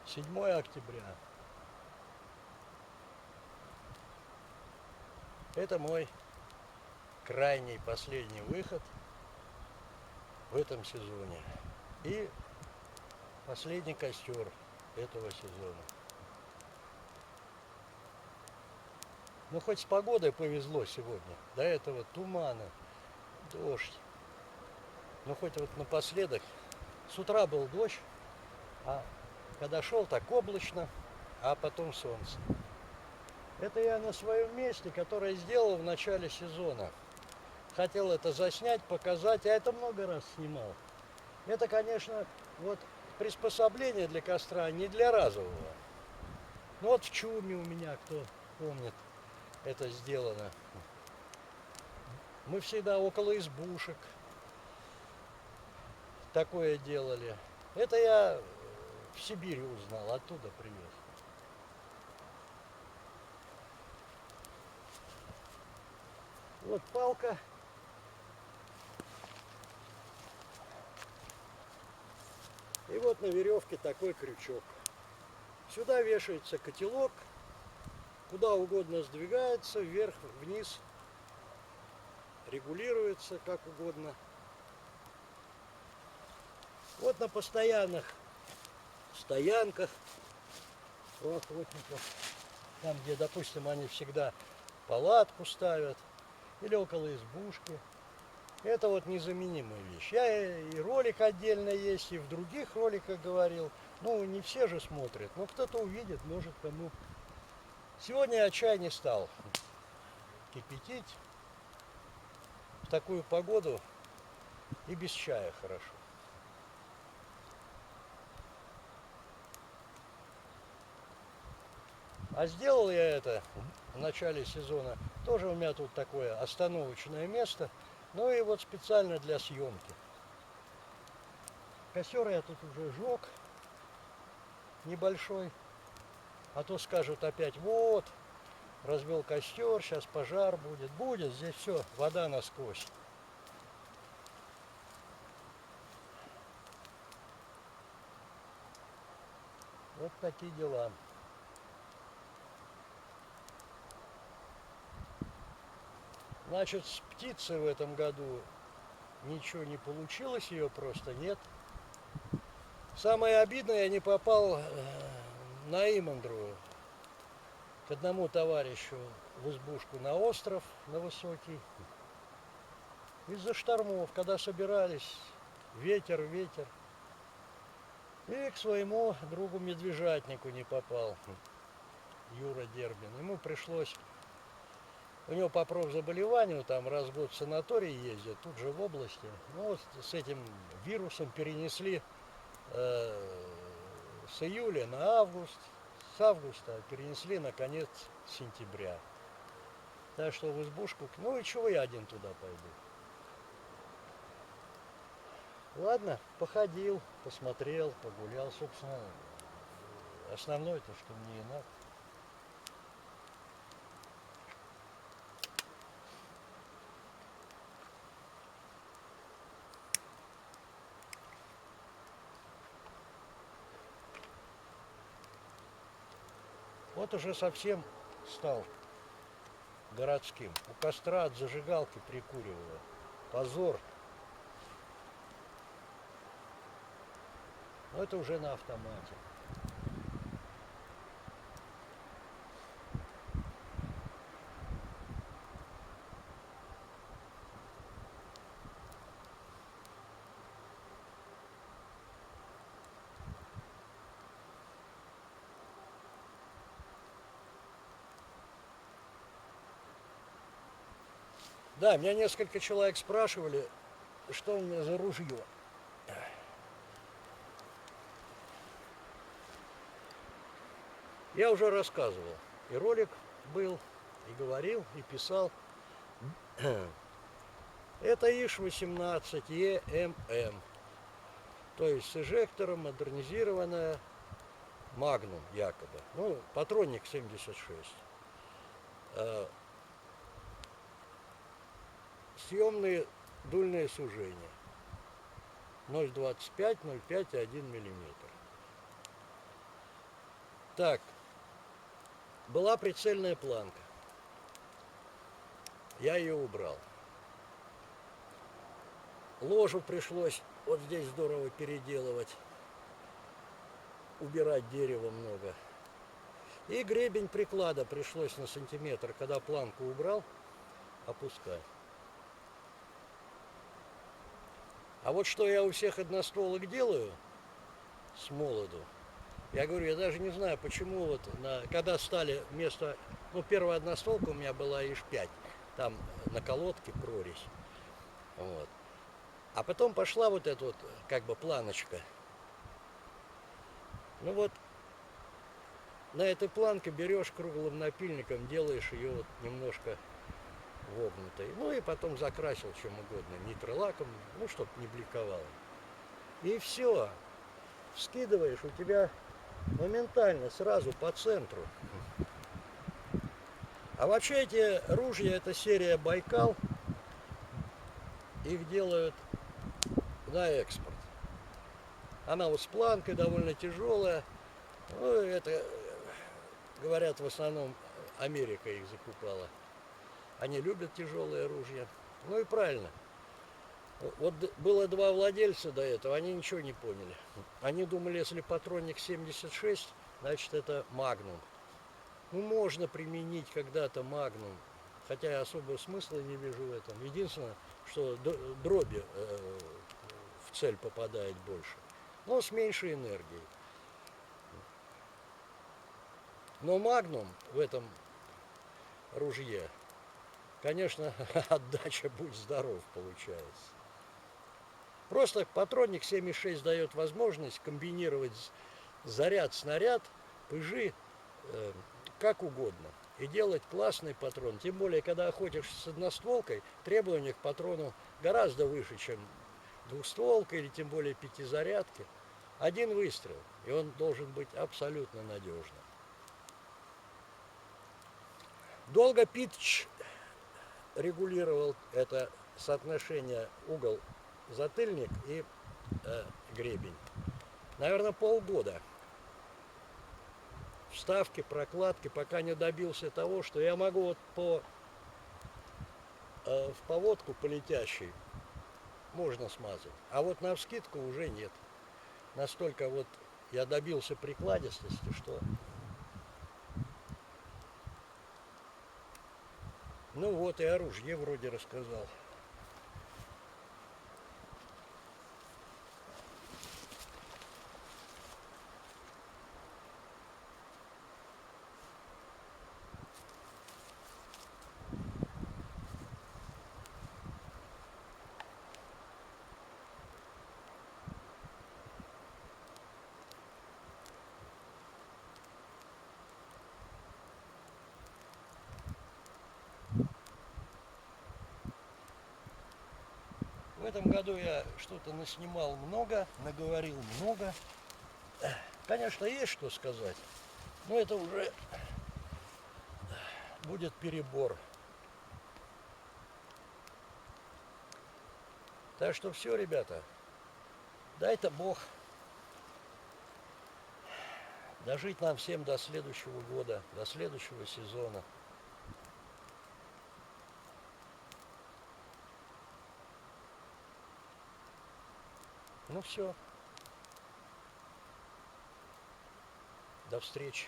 7 октября. Это мой крайний последний выход в этом сезоне. И последний костер этого сезона. Ну, хоть с погодой повезло сегодня. До этого тумана, дождь. Ну, хоть вот напоследок. С утра был дождь, а когда шел, так облачно, а потом солнце. Это я на своем месте, которое сделал в начале сезона. Хотел это заснять, показать, я это много раз снимал. Это, конечно, вот приспособление для костра не для разового. Ну вот в чуме у меня, кто помнит, это сделано. Мы всегда около избушек такое делали. Это я в Сибири узнал, оттуда привез. Вот палка. И вот на веревке такой крючок. Сюда вешается котелок, куда угодно сдвигается, вверх, вниз, регулируется как угодно. Вот на постоянных стоянках у охотников, там где, допустим, они всегда палатку ставят, или около избушки. Это вот незаменимая вещь. Я и ролик отдельно есть, и в других роликах говорил. Ну, не все же смотрят, но кто-то увидит, может кому. Сегодня я чай не стал кипятить. В такую погоду и без чая хорошо. А сделал я это в начале сезона. Тоже у меня тут такое остановочное место. Ну и вот специально для съемки. Костер я тут уже жег. Небольшой. А то скажут опять, вот, развел костер, сейчас пожар будет. Будет, здесь все, вода насквозь. Вот такие дела. Значит, с птицей в этом году ничего не получилось, ее просто нет. Самое обидное, я не попал на Имандру к одному товарищу в избушку на остров, на высокий. Из-за штормов, когда собирались, ветер. И к своему другу медвежатнику не попал, Юра Дербин. Ему пришлось, у него по профзаболеванию, там раз в год в санаторий ездят, тут же в области. Ну вот с этим вирусом перенесли с июля на август, с августа перенесли на конец сентября. Так что в избушку, ну и чего я один туда пойду. Ладно, походил, посмотрел, погулял, собственно, основное то, что мне и надо. Вот уже совсем стал городским. У костра от зажигалки прикуриваю. Позор. Но это уже на автомате. Да, меня несколько человек спрашивали, что у меня за ружье. Я уже рассказывал. И ролик был, и говорил, и писал. Это ИШ-18 ЕММ. То есть с эжектором модернизированная Магнум якобы. Ну, патронник 76. Съемные дульные сужения. 0,25, 0,5 и 1 миллиметр. Так, была прицельная планка. Я ее убрал. Ложу пришлось вот здесь здорово переделывать. Убирать дерева много. И гребень приклада пришлось на сантиметр, когда планку убрал, опускать. А вот что я у всех одностволок делаю с молоду, я говорю, я даже не знаю, почему вот, когда стали вместо, ну, первая одностволка у меня была ИШ-5, там на колодке прорезь, вот. А потом пошла вот эта вот, как бы, планочка. Ну вот, на этой планке берешь круглым напильником, делаешь ее вот немножко вогнутой. Ну и потом закрасил чем угодно, нитролаком, ну, чтобы не бликовало. И все. Вскидываешь, у тебя моментально сразу по центру. А вообще эти ружья, это серия Байкал. Их делают на экспорт. Она вот с планкой довольно тяжелая. Ну, это, говорят, в основном Америка их закупала. Они любят тяжелые ружья. Ну и правильно. Вот было два владельца до этого, они ничего не поняли. Они думали, если патронник 76, значит это Магнум. Ну, можно применить когда-то Магнум, хотя я особого смысла не вижу в этом. Единственное, что дроби в цель попадает больше, но с меньшей энергией. Но Магнум в этом ружье, конечно, отдача будь здоров получается. Просто патронник 7,6 дает возможность комбинировать заряд-снаряд, пыжи, как угодно. И делать классный патрон. Тем более, когда охотишься с одностволкой, требования к патрону гораздо выше, чем двухстволка или тем более пятизарядки. Один выстрел, и он должен быть абсолютно надежным. Долго Питч регулировал это соотношение угол-затыльник и гребень. Наверное, полгода. Вставки, прокладки, пока не добился того, что я могу вот в поводку по летящей можно смазать, а вот навскидку уже нет. Настолько вот я добился прикладистости, что... Ну вот и оружие вроде рассказал. В этом году я что-то наснимал много, наговорил много. Конечно, есть что сказать, но это уже будет перебор. Так что все, ребята, дай-то Бог дожить нам всем до следующего года, до следующего сезона. Ну все, до встречи.